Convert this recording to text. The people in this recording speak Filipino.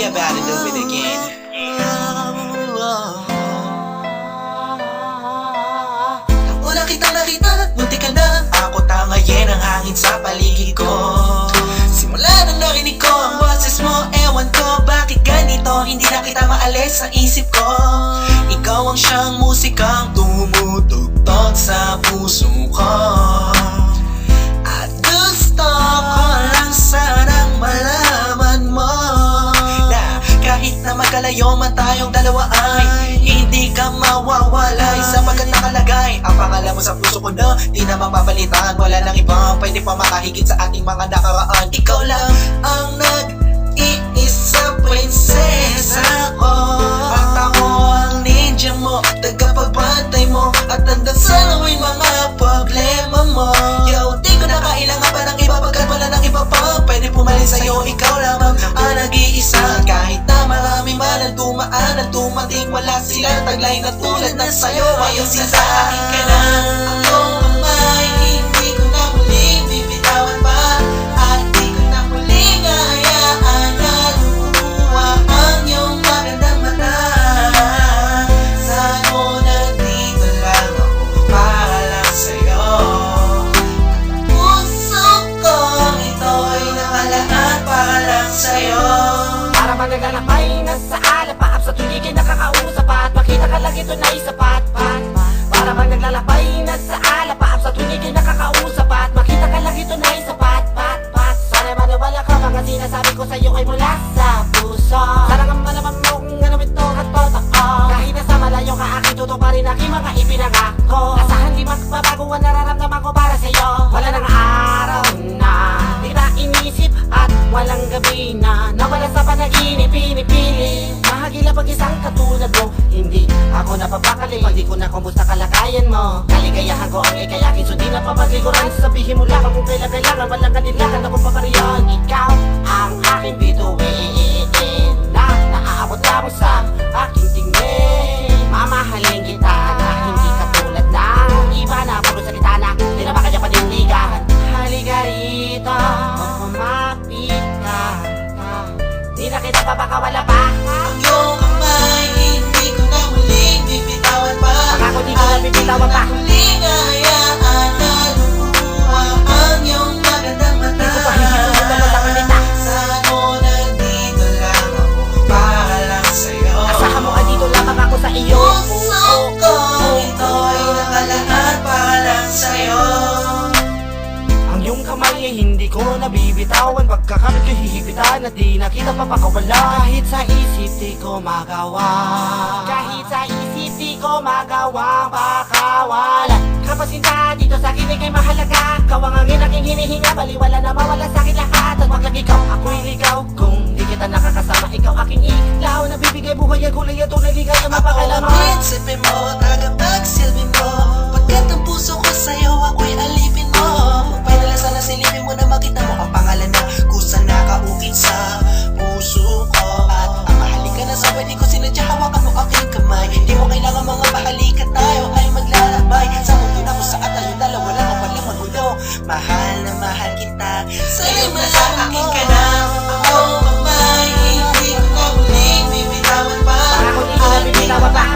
we about to do it again. Nang una kitang nakita, munti ka na. Ako tangayin ang hangin sa paligid ko. Simula nang narinig ko ang boses mo, ewan ko bakit ganito. Hindi na kita maalis sa isip ko. Ikaw ang siyang musikang tumutugtog sa puso ko. At gusto ko lang sanang malaman mo na kahit na magkalayo man tayong dalawa ay hindi ka mawawalay, sapagkat nakalagay ang pangalan mo sa puso ko na di na mapapalitan. Wala nang ibang pwede pa makahigit sa ating mga nakaraan. Ikaw lang ang nag-iisa prinsesa ko, at ako ang ninja mo, tagapagbantay mo, at hanggang sa nawin mga problema mo. Yo, di ko na kailangan pa ng iba, pagkat wala ng iba pa pwede pumalin sa'yo. Ikaw lamang ang nag-iisa, kahit na marami man ang dumaan at dumating, wala silang taglay na tulad na sa'yo. Ayaw sila sa akin ka na. Ako may hindi ko na muling bibitawan pa, at di ko na muling hayaan na lumuha ang iyong magandang mata. Saan mo nandito lang ako para lang sa'yo. At puso ko ito'y nakalaan para lang sa'yo. Para bang naglalakbay na sa alapaap, sa tuwing ay nakakausap at makita ka lang ito na isapat. Para bang naglalakbay na sa alapaap, sa tuwing ay nakakausap at makita ka lang ito na isapat. Sana maniwala ka, mga sinasabi ko sa'yo ay mula sa puso. Sana nga malaman mo kung ano ito at totoo. Kahit nasa malayo ka, aking totoo pa rin aking mga ipinangako. Asahan di magbabago ang nararamdaman ko para sa'yo. Wala nang araw na di na inisip at walang gabi na nawala sa panaginip, pinipili mahagila pag isang katulad mo. Hindi ako napapakali pag di ko na kumusta kalagayan mo. Kaligayahan ko ang ikayakin, so di na papaglikuran. Sabihin mo lang kung kailan kailangan, walang kanilangan ako papariyan. Ikaw ang aking bituin na naaabot lamang sa aking tingin. Mamahalin kita na hindi katulad ng iba na puro salita na di na ba kanya panindigan. Halika rito, kumapit ka, di na kita papakawala pa. Ang iyong kamay, hindi ko na muling bibitawan pa, Pangako di ko na bibitawan pa. at muling hayaan na lumuha ang iyong magandang mata. Di ko pa hihintulot na matamanita. Saan mo nandito lang ako para lang sa'yo. Asahan mo andito lamang ako sa iyo. Puso ko ito'y nakalaan para lang sa'yo. Ang iyong kamay ay hindi ko nabibitawan, pagkakamit ko hihipitan at di na kita papakawala. Kahit sa isip di ko magawa, kahit sa isip di ko magawa pakawalan. Kapasinta dito sa akin ay kay mahalaga. Ikaw ang angin aking hinihinga, baliwala na mawala sa akin lahat. At wag lang ikaw, ako'y ligaw. Kung di kita nakakasama, ikaw aking ilaw. Nabibigay buhay at kulay at tunay ligaya mapakalaman. Ako ang prinsipin mo, tagapagsilbi mo, pagkat ang puso ko sa'yo ako'y alipin mo. Pwede lang sana silipin mo na makita mo ang pangalan na kusa nakaukit sa puso ko. At ang mahalika na sa pwede ko sinadya, hawakan mo aking kamay. Di mo kailangan mga mahalika, tayo ay maglalakbay sa mundo na kung saan tayong dalawa lang ang walang magulo. Mahal na mahal kita, sana'y malaman mo ka na. Ako ang may hindi ko na muling bibitawan pa, Pangako di ko na bibitawan pa.